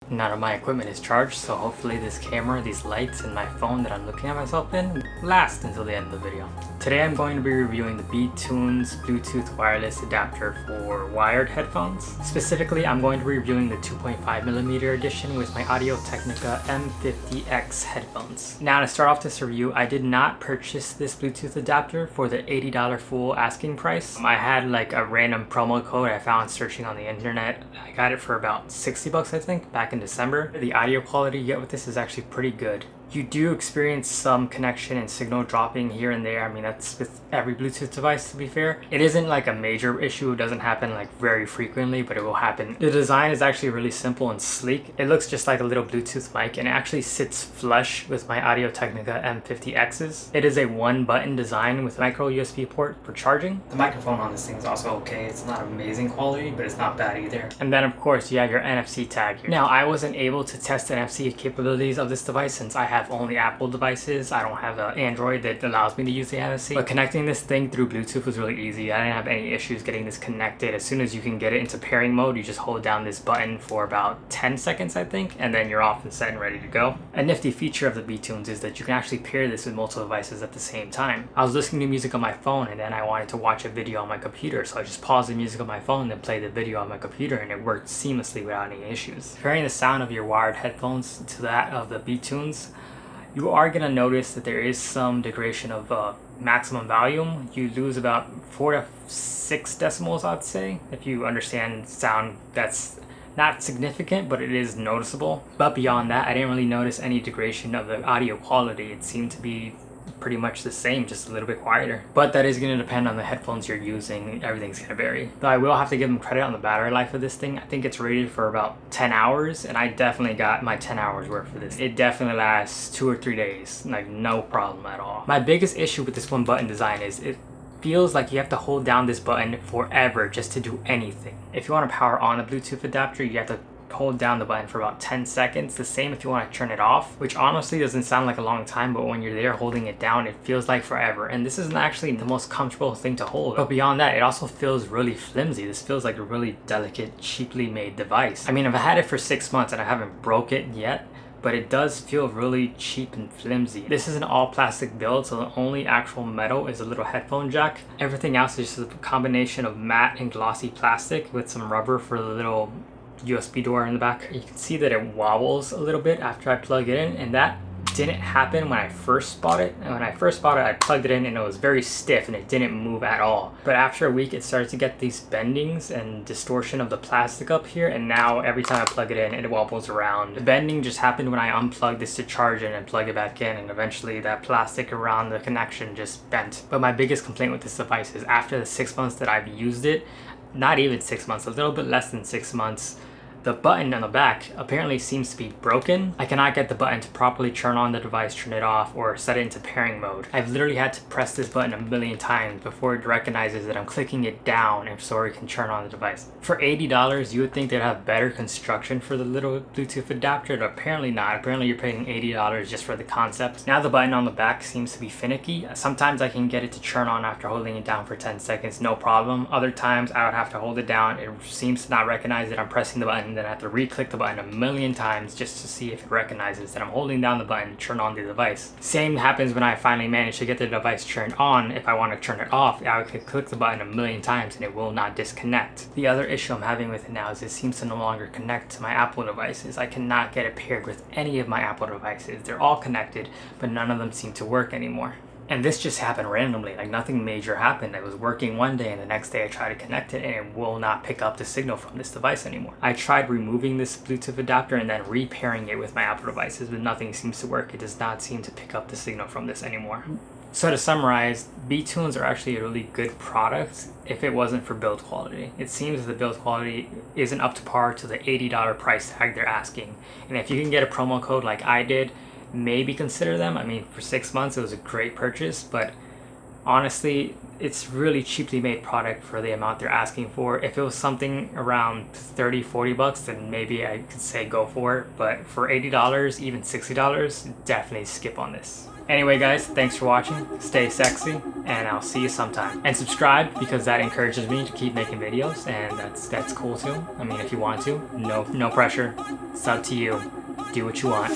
None of my equipment is charged, so hopefully this camera, these lights, and my phone that I'm looking at myself in last until the end of the video. Today I'm going to be reviewing the bTunes Bluetooth wireless adapter for wired headphones. Specifically, I'm going to be reviewing the 2.5mm edition with my Audio-Technica ATH-M50x headphones. Now to start off this review, I did not purchase this Bluetooth adapter for the $80 full asking price. I had like a random promo code I found searching on the internet. I got it for about 60 bucks I think back in December. The audio quality you get with this is actually pretty good. You do experience some connection and signal dropping here and there. I mean, that's with every Bluetooth device, to be fair. It isn't like a major issue. It doesn't happen like very frequently, but it will happen. The design is actually really simple and sleek. It looks just like a little Bluetooth mic, and it actually sits flush with my Audio-Technica M50Xs. It is a one-button design with a micro USB port for charging. The microphone on this thing is also okay. It's not amazing quality, but it's not bad either. And then, of course, you have your NFC tag here. Now, I wasn't able to test the NFC capabilities of this device since I have only Apple devices. I don't have an Android that allows me to use the NFC. But connecting this thing through Bluetooth was really easy. I didn't have any issues getting this connected. As soon as you can get it into pairing mode, you just hold down this button for about 10 seconds, I think, and then you're off and set and ready to go. A nifty feature of the bTunes is that you can actually pair this with multiple devices at the same time. I was listening to music on my phone and then I wanted to watch a video on my computer, so I just paused the music on my phone and then played the video on my computer, and it worked seamlessly without any issues. Pairing the sound of your wired headphones to that of the bTunes, you are going to notice that there is some degradation of maximum volume. You lose about 4 to 6 decibels, I'd say. If you understand sound, that's not significant, but it is noticeable. But beyond that, I didn't really notice any degradation of the audio quality. It seemed to be pretty much the same, just a little bit quieter. But that is going to depend on the headphones you're using. Everything's going to vary. Though I will have to give them credit on the battery life of this thing. I think it's rated for about 10 hours, and I definitely got my 10 hours worth for this. It definitely lasts 2 or 3 days, like no problem at all. My biggest issue with this one button design is it feels like you have to hold down this button forever just to do anything. If you want to power on a Bluetooth adapter, you have to hold down the button for about 10 seconds. The same if you want to turn it off, which honestly doesn't sound like a long time, but when you're there holding it down, it feels like forever. And this isn't actually the most comfortable thing to hold. But beyond that, it also feels really flimsy. This feels like a really delicate, cheaply made device. I mean, I've had it for 6 months and I haven't broke it yet, but it does feel really cheap and flimsy. This is an all plastic build, so the only actual metal is a little headphone jack. Everything else is just a combination of matte and glossy plastic with some rubber for the little USB door in the back. You can see that it wobbles a little bit after I plug it in, and that didn't happen when I first bought it. And when I first bought it, I plugged it in and it was very stiff and it didn't move at all. But after a week, it started to get these bendings and distortion of the plastic up here, and now every time I plug it in, it wobbles around. The bending just happened when I unplugged this to charge it and plug it back in, and eventually that plastic around the connection just bent. But my biggest complaint with this device is after the 6 months that I've used it, not even 6 months, a little bit less than 6 months, the button on the back apparently seems to be broken. I cannot get the button to properly turn on the device, turn it off, or set it into pairing mode. I've literally had to press this button a million times before it recognizes that I'm clicking it down and so it can turn on the device. For $80, you would think they'd have better construction for the little Bluetooth adapter, but apparently not. Apparently you're paying $80 just for the concept. Now the button on the back seems to be finicky. Sometimes I can get it to turn on after holding it down for 10 seconds, no problem. Other times I would have to hold it down. It seems to not recognize that I'm pressing the button, then I have to re-click the button a million times just to see if it recognizes that I'm holding down the button to turn on the device. Same happens when I finally manage to get the device turned on. If I want to turn it off, I could click the button a million times and it will not disconnect. The other issue I'm having with it now is it seems to no longer connect to my Apple devices. I cannot get it paired with any of my Apple devices. They're all connected, but none of them seem to work anymore. And this just happened randomly, like nothing major happened. I was working one day and the next day I tried to connect it and it will not pick up the signal from this device anymore. I tried removing this Bluetooth adapter and then repairing it with my Apple devices, but nothing seems to work. It does not seem to pick up the signal from this anymore. So to summarize, bTunes are actually a really good product if it wasn't for build quality. It seems the build quality isn't up to par to the $80 price tag they're asking. And if you can get a promo code like I did, maybe consider them. I mean, for 6 months it was a great purchase, but honestly, it's really cheaply made product for the amount they're asking for. If it was something around 30-40 bucks, then maybe I could say go for it, but for $80, even $60, definitely skip on this. Anyway guys, thanks for watching, stay sexy, and I'll see you sometime. And subscribe, because that encourages me to keep making videos, and that's cool too. I mean, if you want to, no pressure, it's up to you, do what you want.